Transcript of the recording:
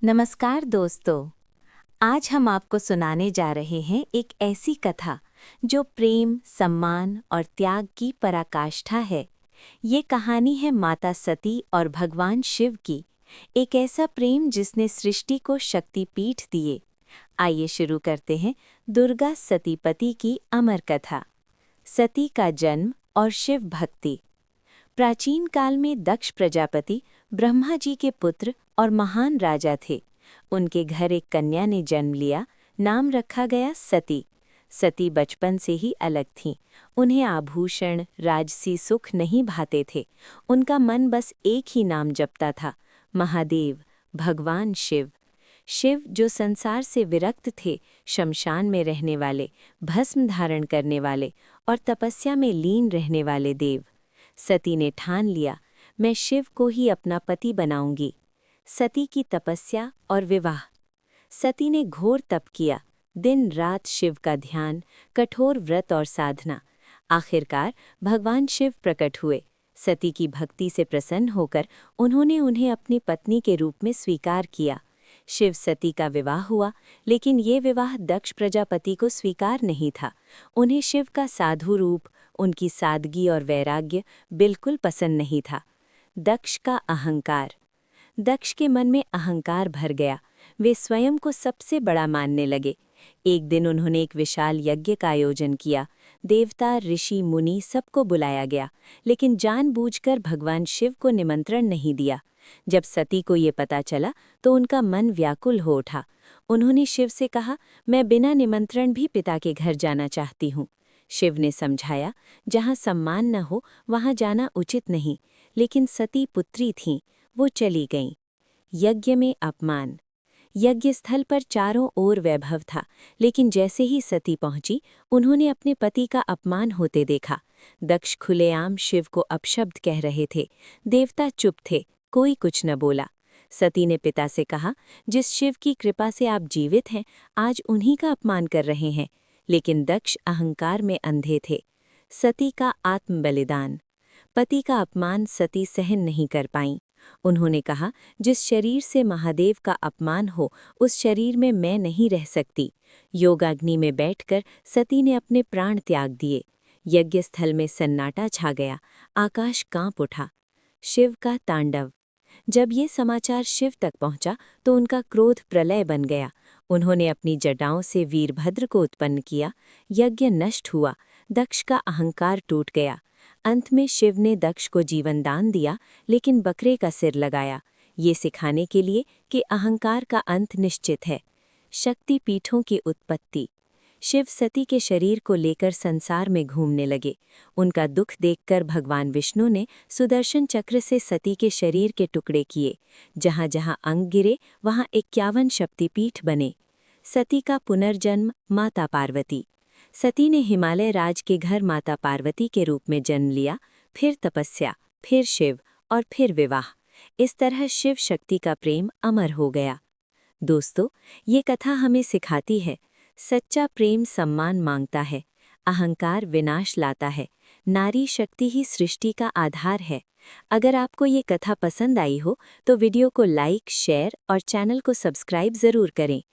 नमस्कार दोस्तों। आज हम आपको सुनाने जा रहे हैं एक ऐसी कथा जो प्रेम, सम्मान और त्याग की पराकाष्ठा है। ये कहानी है माता सती और भगवान शिव की, एक ऐसा प्रेम जिसने सृष्टि को शक्तिपीठ दिए। आइए शुरू करते हैं दुर्गा सतीपति की अमर कथा। सती का जन्म और शिव भक्ति। प्राचीन काल में दक्ष प्रजापति ब्रह्मा जी के पुत्र और महान राजा थे। उनके घर एक कन्या ने जन्म लिया, नाम रखा गया सती। सती बचपन से ही अलग थीं। उन्हें आभूषण, राजसी सुख नहीं भाते थे। उनका मन बस एक ही नाम जपता था, महादेव, भगवान शिव। शिव जो संसार से विरक्त थे, शमशान में रहने वाले, भस्म धारण करने वाले और तपस्या में लीन रहने वाले देव। सती ने ठान लिया, मैं शिव को ही अपना पति बनाऊंगी। सती की तपस्या और विवाह। सती ने घोर तप किया, दिन रात शिव का ध्यान, कठोर व्रत और साधना। आखिरकार भगवान शिव प्रकट हुए। सती की भक्ति से प्रसन्न होकर उन्होंने उन्हें अपनी पत्नी के रूप में स्वीकार किया। शिव सती का विवाह हुआ, लेकिन ये विवाह दक्ष प्रजापति को स्वीकार नहीं था। उन्हें शिव का साधु रूप, उनकी सादगी और वैराग्य बिल्कुल पसंद नहीं था। दक्ष का अहंकार। दक्ष के मन में अहंकार भर गया। वे स्वयं को सबसे बड़ा मानने लगे। एक दिन उन्होंने एक विशाल यज्ञ का आयोजन किया। देवता, ऋषि, मुनि सबको बुलाया गया, लेकिन जानबूझकर भगवान शिव को निमंत्रण नहीं दिया। जब सती को ये पता चला तो उनका मन व्याकुल हो उठा। उन्होंने शिव से कहा, मैं बिना निमंत्रण भी पिता के घर जाना चाहती हूँ। शिव ने समझाया, जहाँ सम्मान न हो वहाँ जाना उचित नहीं, लेकिन सती पुत्री थीं, वो चली गईं। यज्ञ में अपमान। यज्ञ स्थल पर चारों ओर वैभव था, लेकिन जैसे ही सती पहुंची, उन्होंने अपने पति का अपमान होते देखा। दक्ष खुलेआम शिव को अपशब्द कह रहे थे। देवता चुप थे, कोई कुछ न बोला। सती ने पिता से कहा, जिस शिव की कृपा से आप जीवित हैं, आज उन्हीं का अपमान कर रहे हैं। लेकिन दक्ष अहंकार में अंधे थे। सती का आत्म बलिदान। पति का अपमान सती सहन नहीं कर पाईं। उन्होंने कहा, जिस शरीर से महादेव का अपमान हो, उस शरीर में मैं नहीं रह सकती। योगाग्नि में बैठकर सती ने अपने प्राण त्याग दिए। यज्ञ स्थल में सन्नाटा छा गया, आकाश कांप उठा। शिव का तांडव। जब ये समाचार शिव तक पहुंचा तो उनका क्रोध प्रलय बन गया। उन्होंने अपनी जटाओं से वीरभद्र को उत्पन्न किया। यज्ञ नष्ट हुआ, दक्ष का अहंकार टूट गया। अंत में शिव ने दक्ष को जीवन दान दिया, लेकिन बकरे का सिर लगाया, ये सिखाने के लिए कि अहंकार का अंत निश्चित है। शक्ति पीठों की उत्पत्ति। शिव सती के शरीर को लेकर संसार में घूमने लगे। उनका दुख देखकर भगवान विष्णु ने सुदर्शन चक्र से सती के शरीर के टुकड़े किए। जहाँ जहाँ अंग गिरे वहाँ 51 शक्तिपीठ बने। सती का पुनर्जन्म। माता पार्वती। सती ने हिमालय राज के घर माता पार्वती के रूप में जन्म लिया, फिर तपस्या, फिर शिव और फिर विवाह। इस तरह शिव शक्ति का प्रेम अमर हो गया। दोस्तों, ये कथा हमें सिखाती है, सच्चा प्रेम सम्मान मांगता है, अहंकार विनाश लाता है, नारी शक्ति ही सृष्टि का आधार है। अगर आपको ये कथा पसंद आई हो तो वीडियो को लाइक, शेयर और चैनल को सब्सक्राइब ज़रूर करें।